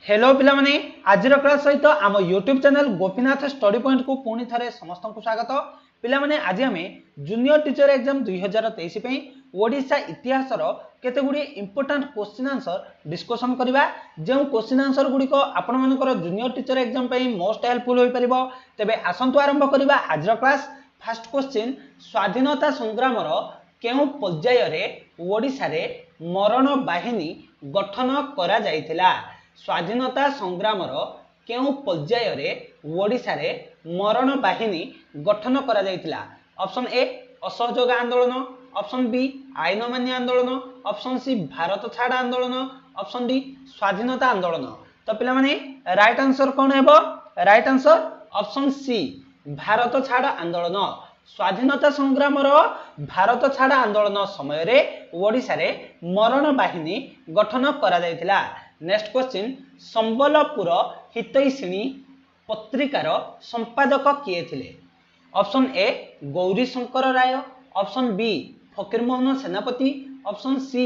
Hello पिला माने आजिर class सहित आम YouTube channel Gopinath study point को पुणी थे समस्त को स्वागत। पिला माने आज आम जूनियर टीचर एग्जाम 2023 ओडिशा इतिहास केते गुडी इंपोर्टेंट क्वेश्चन आंसर डिस्कशन करबा। जो क्वेश्चन आंसर गुडी को आपण मानकर जूनियर टीचर एग्जाम पे मोस्ट हेल्पफुल होई परिबो। तेबे आसंतु आरंभ करबा आजिर क्लास। फर्स्ट क्वेश्चन, स्वाधीनता संग्राम केउ पर्याय रे ओडिशा रे मरण बाहिनी गठन करा जायतिला। स्वाधीनता संग्राम केउ पर्याय रे ओडिशा रे मरण बाहिनी गठन करा जायतिला। ऑप्शन ए असहयोग आंदोलन, ऑप्शन बी आईन अमान्य आंदोलन, ऑप्शन सी भारत छाड़ आंदोलन, ऑप्शन डी स्वाधीनता आंदोलन। तो पिला माने राइट आंसर कोन हेबो? Right answer option C Bharat छाड़ आंदोलन। स्वाधीनता संग्राम भारत छाड़ आंदोलन समय रे ओडिशा रे मरण बाहिनी गठन करा जायतिला। नेक्स्ट क्वेश्चन, संबलपुर हितैषिणी पत्रिकार संपादक किए थिले? Option A Gauri Shankar Rai, option B Fakir Mohan Senapati, option C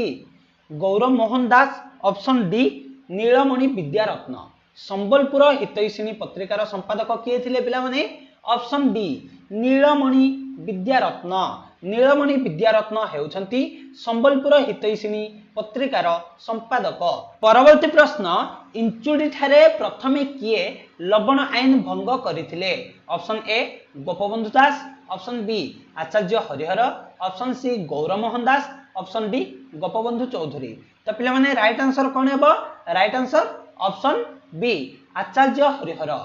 Gaurav Mohan Das, option D Nilamani Vidyaratna. Sambalpur Hitaishini पत्रिकार संपादक किए थिले पिला माने? Option D Nilamani Vidyaratna. नीलमणि विद्यारत्न हेउछंती संबलपुर हितैषिणी पत्रिकार संपादक। परवर्ती प्रश्न, इंचुडी ठारे प्रथमे किए लवण आईन भंग करथिले? Option A Gopabandhu Das, option B Acharya Harihar, option C Gourmohan Das, option D Gopabandhu Choudhury. तो पिला माने राइट आंसर कोन हेबो? Right answer option B Acharya Harihar.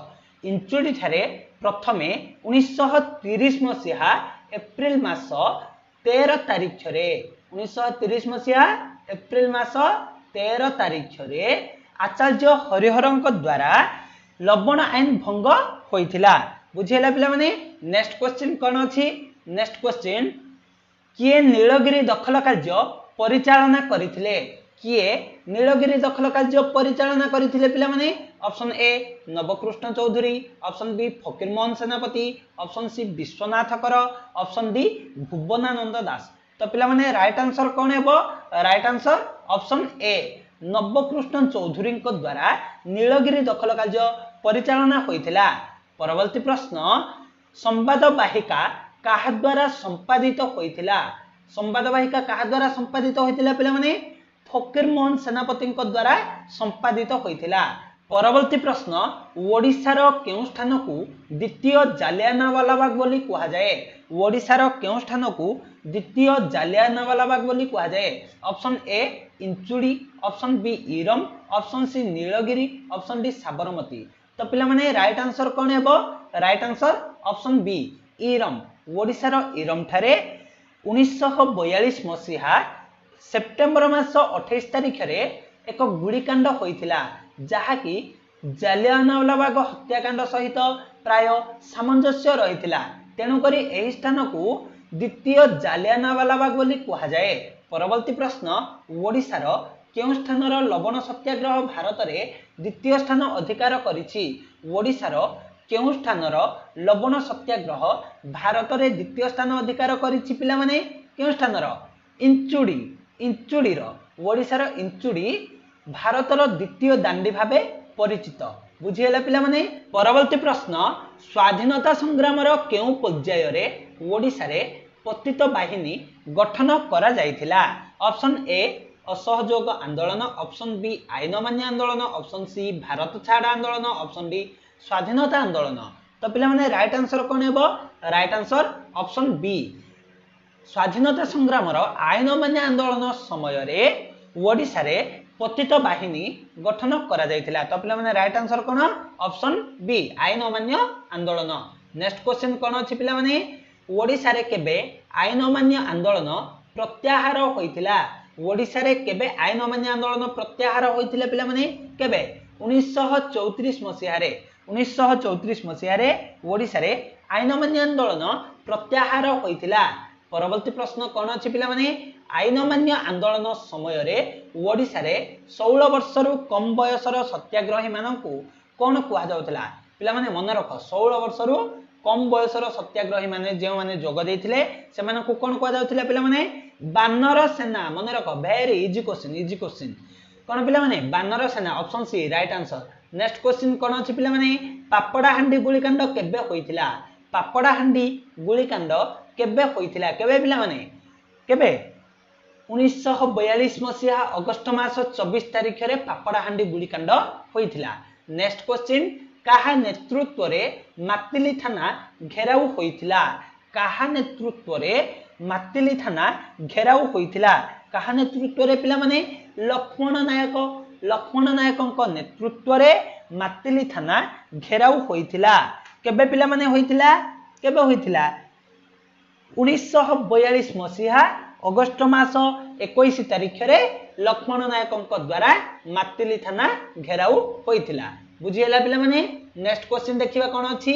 Inchudi ठारे प्रथमे 1930 मसीहा एप्रिल मास 13 तारिख रे 1930 मसीहा एप्रिल मास 13 तारिख रे आचार्य हरिहरଙ୍କ द्वारा लवण आईन भंग होइथिला। बुझिला पिला माने? नेक्स्ट क्वेश्चन कोन अछि? नेक्स्ट क्वेश्चन, किए नीलगिरी दखल कार्य परिचालना करिथिले? किए नीलगिरी दखल कार्य परिचालना करिथिले पिला माने? Option A Nabakrushna Choudhury, option B Fakir Mohan Senapati, option सी विश्वनाथ कर, ऑप्शन डी भुवनानंद दास। तो पिला माने राइट आंसर कोन हेबो? Right answer option A Nabakrushna Choudhury को द्वारा नीलगिरी दखल कार्य परिचालना होइथिला। परवर्ती प्रश्न, संवाद वाहिका काहा द्वारा संपादित होइथिला? संवाद वाहिका काहा द्वारा संपादित होइथिला पिला माने? फकीरमोहन सेनापति को द्वारा संपादित होइथिला। परवर्ती प्रश्न, ओडिशार केउ स्थान को द्वितीय जालियानवाला बाग बोली कहा जाए? ओडिशार केउ स्थान को द्वितीय जालियानवाला बाग बोली कहा जाए? Option A Inchudi, option B Iram, option C Nilgiri, option D Sabarmati. तो पिला माने राइट आंसर कोन हेबो? Right answer option B Iram. ओडिशार इरम ठारे 1942 मसीहा सेप्टेम्बर मास 28 तारिख रे एक गुड़ीकांड होइथिला, जहाँकि जालियानवाला बाग हत्याकांड सहित प्राय सामंजस्य रहिथिला। तेणुकरी एही स्थान को द्वितीय जालियानवाला बाग बोली कहा जाए। परवर्ती प्रश्न, ओडिशार केउ स्थानर लवण सत्याग्रह भारत रे द्वितीय स्थान अधिकार करिछि? ओडिशार केउ स्थानर लवण सत्याग्रह भारत रे द्वितीय स्थान अधिकार करिछि पिला माने? केउ स्थानर? इंचुडी। इंचुडीर ओडिशार इंचुडी भारतर द्वितीय दांडी भावे परिचित। बुझिएला पिला माने? परवर्ती प्रश्न, स्वाधीनता संग्राम केउ पर्याय रे ओडिशा रे पतित बाहिनी गठन करा जायतिला? ऑप्शन ए असहयोग आंदोलन, ऑप्शन बी आईन अमान्य आंदोलन, ऑप्शन सी भारत छाड़ आंदोलन, ऑप्शन डी स्वाधीनता आंदोलन। तो पिला माने राइट आंसर कोन हेबो? राइट आंसर ऑप्शन बी स्वाधीनता संग्राम आईन अमान्य आंदोलन समय रे ओडिशा रे पतित बाहिनी गठन करा जायतिला। तो पिला माने राइट आंसर कोन? ऑप्शन बी आईन अमान्य आंदोलन। नेक्स्ट क्वेश्चन कोन अछि पिला माने? ओडिशा रे केबे आईन अमान्य आंदोलन प्रत्याहार होइतिला? ओडिशा रे केबे आईन अमान्य आंदोलन प्रत्याहार होइतिला पिला माने? केबे? 1934 मसीहा रे 1934 मसीहा रे ओडिशा रे आईन अमान्य आंदोलन प्रत्याहार होइतिला। परवर्ती प्रश्न कोन अछि पिला माने? आईन अमान्य आंदोलन समय रे ओडिशा रे 16 वर्षरु कम बयसर सत्याग्रही मानकु कोन कुआ जाउतला? पिला माने मन रख, 16 वर्षरु कम बयसर सत्याग्रही माने जे माने जोग देथिले से मानकु कोन कुआ जाउतला पिला माने? बानर सेना। मन रख, very easy question, easy question. कौन पिला माने Banar Sena option C right answer. Next question कौन अछि पिला माने पापड़ाहांडी गुलिकांड केबे होइतिला पापड़ाहांडी गुलिकांड केबे होइतिला केबे पिला माने केबे 1942 मसीहा अगस्त मास 24 तारिख रे पापड़ाहांडी गुलिकांड होइतिला। नेक्स्ट क्वेश्चन काहा नेतृत्व रे मातिली थाना घेराव होइतिला काहा नेतृत्व रे मातिली थाना घेराव होइतिला काहा नेतृत्व रे पिला माने लक्ष्मण नायक नेतृत्व रे मातिली थाना घेराव होइतिला केबे पिला माने होइतिला केबे होइतिला 1942 मसीहा अगस्त मास 21 तारिख रे लक्ष्मण नायक द्वारा मातिली थाना घेराव होइतिला बुझियला पिला माने। नेक्स्ट क्वेश्चन देखिबा कोन अछि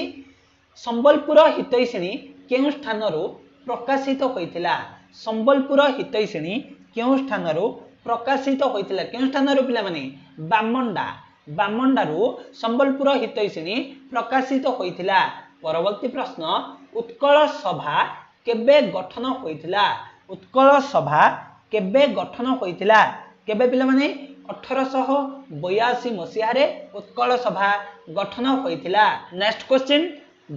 संबलपुर हितैषिणी केउ स्थान रु प्रकाशित होइतिला संबलपुर हितैषिणी केउ स्थान रु प्रकाशित होइतिला केउ स्थान रु पिला माने बामंडा रु संबलपुर हितैषिणी प्रकाशित होइतिला। परवर्ती प्रश्न उत्कल सभा केबे गठन होइतिला उत्कल सभा केबे गठन होइतिला केबे पिला माने 1882 मसीहा रे उत्कल सभा गठन होइतिला। नेक्स्ट क्वेश्चन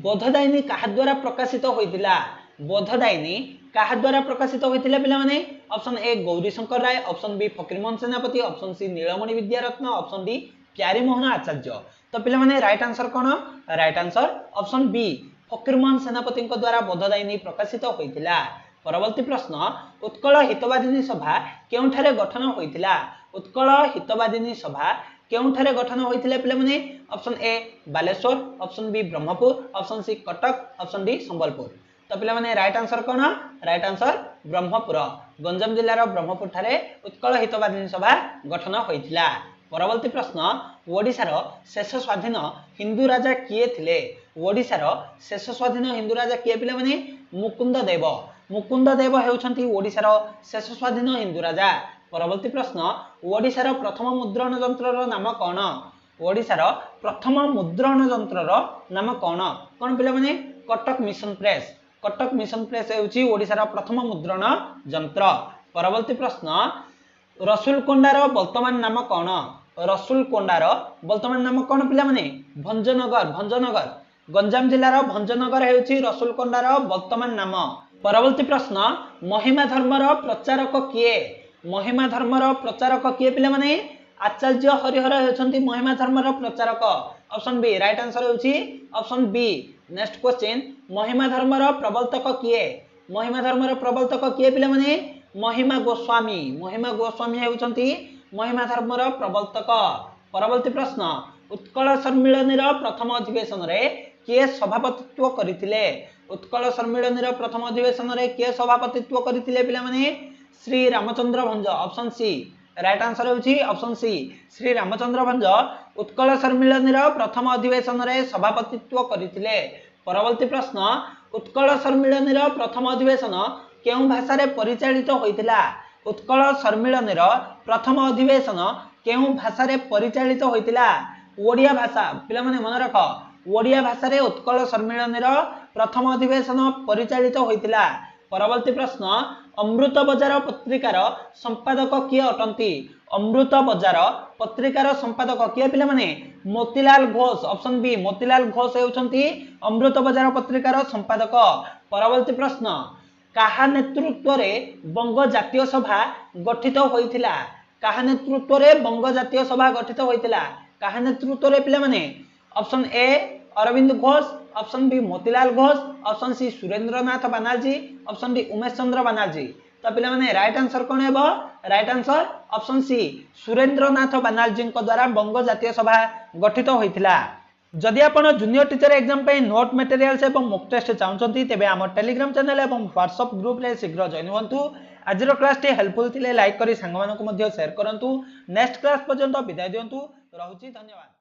बोधदायिनी काहा द्वारा प्रकाशित होइतिला बोधदायिनी काहा द्वारा प्रकाशित होइतिला पिला माने option A Gauri Shankar Rai option B Fakir Mohan Senapati option C Nilamani Vidyaratna option D Pyarimohan Acharya. तो पिला माने राइट आंसर कोन right answer option B Fakir Mohan Senapati द्वारा बोधदायिनी प्रकाशित होइतिला। परवर्ती प्रश्न उत्कल हितवादिनी सभा केउठारे गठन होइतिला उत्कल हितवादिनी सभा केउठारे गठन होइतिला पिला माने option A Baleswar option B Brahmapur option C Cuttack option D Sambalpur. तो पिला माने राइट आंसर कोन राइट आंसर ब्रह्मपुर गंजाम जिल्लार ब्रह्मपुर ठारे उत्कल हितवादिनी सभा गठन होइतिला। परवर्ती प्रश्न ओडिशार शेष स्वाधीन हिंदू राजा किए थिले ओडिशार शेष स्वाधीन हिंदू राजा किए पिला माने मुकुंद देव हेउछंती ओडिशार शेष स्वाधीन हिंदू राजा। परवर्ती प्रश्न ओडिशार प्रथम मुद्रण यंत्रर नाम कोन ओडिशार प्रथम मुद्रण यंत्रर नाम कोन कोन पिला माने कटक मिशन प्रेस हेउची ओडिशार प्रथम मुद्रण यंत्र। परवर्ती प्रश्न रसुलकोंडार वर्तमान नाम कोन रसुलकोंडार वर्तमान नाम कोन पिला माने भंजनगर गंजाम जिल्लार भंजनगर हेउची रसुलकोंडार वर्तमान नाम। परवर्ती प्रश्न महिमा धर्मर प्रचारक किए पिला माने आचार्य हरिहर हेउछंती महिमा धर्मर प्रचारक ऑप्शन बी राइट आंसर हेउची option B. Next question Mahima धर्मर प्रवर्तक किए पिला माने महिमा गोस्वामी हेउछंती महिमा धर्मर प्रवर्तक। परवर्ती प्रश्न उत्कल सम्मिलनीर प्रथम अधिवेशन रे किए सभापतित्व करिथिले उत्कल सम्मिलनीर प्रथम अधिवेशन रे किए सभापतित्व करिथिले पिला माने Shri Ramchandra Bhanj option C right answer हेउची ऑप्शन सी श्री रामचंद्र भंज उत्कल सम्मिलनीर प्रथम अधिवेशन रे सभापतित्व करिथिले। परवर्ती प्रश्न उत्कल सम्मिलनीर प्रथम अधिवेशन केउ भाषा रे परिचालित होइतिला उत्कल सम्मिलनीर प्रथम अधिवेशन केउ भाषा रे परिचालित होइतिला ओडिया भाषा पिला माने मन रख ओडिया भाषा रे उत्कल सम्मिलनीर प्रथम अधिवेशन परिचालित होइतिला। परवर्ती प्रश्न अमृत बजार पत्रिकार संपादक किए अटंती अमृत बजार पत्रिकार संपादक किए पिला माने मोतीलाल घोष ऑप्शन बी मोतीलाल घोष हेउछंती अमृत बजार पत्रिकार संपादक। परवर्ती प्रश्न काहा नेतृत्व रे बंग जातीय सभा गठित होइतिला काहा नेतृत्व रे बंग जातीय सभा गठित होइतिला काहा नेतृत्व रे पिला माने option A Aurobindo Ghosh option B Motilal Ghosh option C Surendranath Banerjee option D Umesh Chandra Banerjee. तो पिला माने राइट आंसर कोन हेबो right answer option C Surendranath Banerjee द्वारा बंग जातीय सभा गठित होइतिला। जदि आपण जूनियर टीचर एग्जाम पे नोट मटेरियल्स एवं मॉक टेस्ट चाहउछंती तेबे हमर टेलीग्राम चैनल एवं व्हाट्सएप ग्रुप रे शीघ्र जॉइन होंतु। आजिर क्लास टी हेल्पफुल थिले लाइक करी संग मानको मध्ये शेयर करंतु। नेक्स्ट क्लास पर्यंत विदाय दियंतु रहुची धन्यवाद।